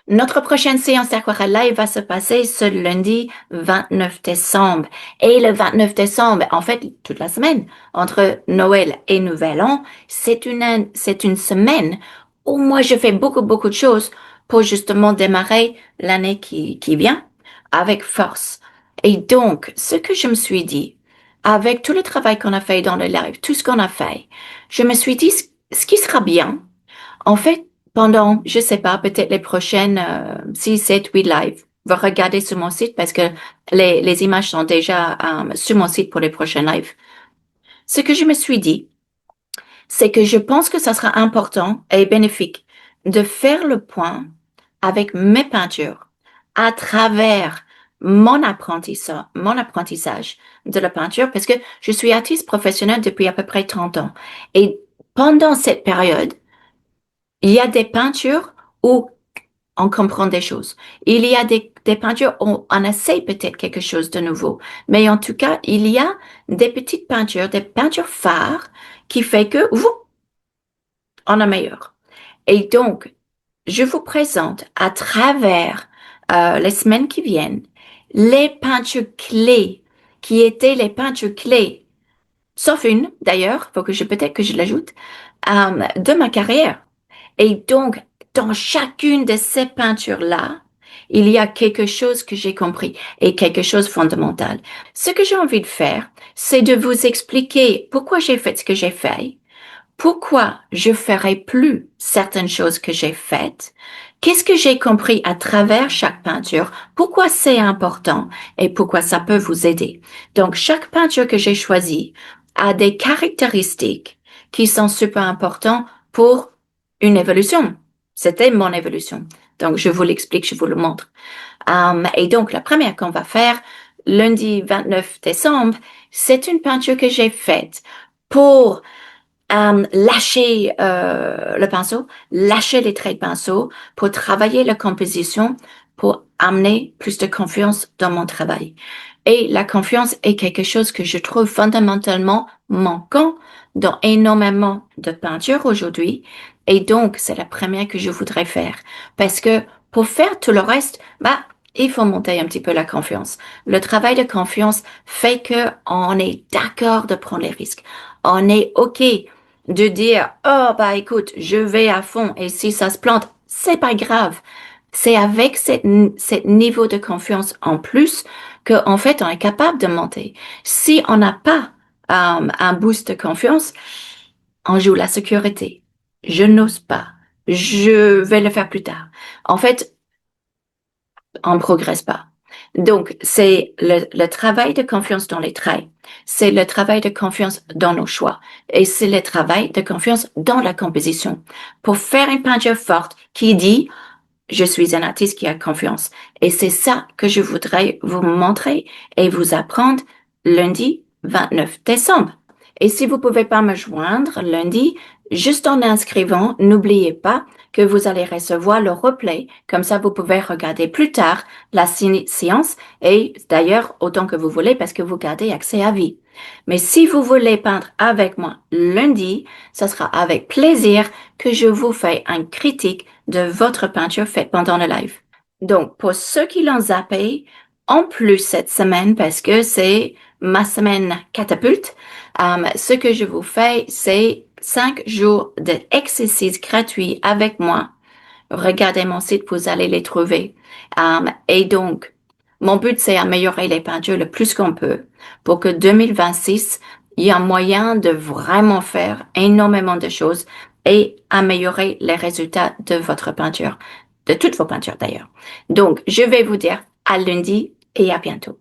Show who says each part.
Speaker 1: Notre prochaine séance d'aquarelle live va se passer ce lundi 29 décembre. Et le 29 décembre, en fait, toute la semaine, entre Noël et Nouvel An, c'est une semaine où moi je fais beaucoup de choses pour justement démarrer l'année qui vient avec force. Et donc, ce que je me suis dit, avec tout le travail qu'on a fait dans le live, tout ce qu'on a fait, je me suis dit, ce qui sera bien, en fait, pendant, je sais pas, peut-être les prochaines 6, 7, 8 lives, va regarder sur mon site parce que les images sont déjà sur mon site pour les prochains lives. Ce que je me suis dit, c'est que je pense que ça sera important et bénéfique de faire le point avec mes peintures à travers mon apprentissage de la peinture parce que je suis artiste professionnel depuis à peu près 30 ans. Et pendant cette période, il y a des peintures où on comprend des choses. Il y a des peintures où on essaie peut-être quelque chose de nouveau. Mais en tout cas, il y a des petites peintures, des peintures phares qui fait que, vous, on a meilleur. Et donc, je vous présente à travers les semaines qui viennent les peintures clés qui étaient les peintures clés, sauf une d'ailleurs, faut que peut-être que je l'ajoute, de ma carrière. Et donc, dans chacune de ces peintures-là, il y a quelque chose que j'ai compris et quelque chose de fondamental. Ce que j'ai envie de faire, c'est de vous expliquer pourquoi j'ai fait ce que j'ai fait, pourquoi je ferai plus certaines choses que j'ai faites, qu'est-ce que j'ai compris à travers chaque peinture, pourquoi c'est important et pourquoi ça peut vous aider. Donc, chaque peinture que j'ai choisie a des caractéristiques qui sont super importantes pour une évolution. C'était mon évolution. Donc, je vous l'explique, je vous le montre. Et donc, la première qu'on va faire, lundi 29 décembre, c'est une peinture que j'ai faite pour lâcher le pinceau, lâcher les traits de pinceau, pour travailler la composition, pour amener plus de confiance dans mon travail. Et la confiance est quelque chose que je trouve fondamentalement manquant dans énormément de peintures aujourd'hui. Et donc, c'est la première que je voudrais faire. Parce que pour faire tout le reste, il faut monter un petit peu la confiance. Le travail de confiance fait que on est d'accord de prendre les risques. On est OK de dire, oh, écoute, je vais à fond et si ça se plante, c'est pas grave. C'est avec cette niveau de confiance en plus qu'en fait, on est capable de monter. Si on n'a pas un boost de confiance, on joue la sécurité. Je n'ose pas. Je vais le faire plus tard. En fait, on ne progresse pas. Donc, c'est le travail de confiance dans les traits. C'est le travail de confiance dans nos choix. Et c'est le travail de confiance dans la composition. Pour faire une peinture forte qui dit, je suis un artiste qui a confiance. Et c'est ça que je voudrais vous montrer et vous apprendre lundi 29 décembre. Et si vous pouvez pas me joindre lundi, juste en inscrivant, n'oubliez pas que vous allez recevoir le replay. Comme ça, vous pouvez regarder plus tard la séance et d'ailleurs autant que vous voulez parce que vous gardez accès à vie. Mais si vous voulez peindre avec moi lundi, ce sera avec plaisir que je vous fais une critique de votre peinture faite pendant le live. Donc, pour ceux qui l'ont zappé, en plus cette semaine, parce que c'est ma semaine catapulte, ce que je vous fais, c'est 5 jours d'exercices gratuits avec moi. Regardez mon site, vous allez les trouver. Et donc, mon but, c'est améliorer les peintures le plus qu'on peut pour que 2026, il y ait un moyen de vraiment faire énormément de choses et améliorer les résultats de votre peinture, de toutes vos peintures d'ailleurs. Donc, je vais vous dire à lundi et à bientôt.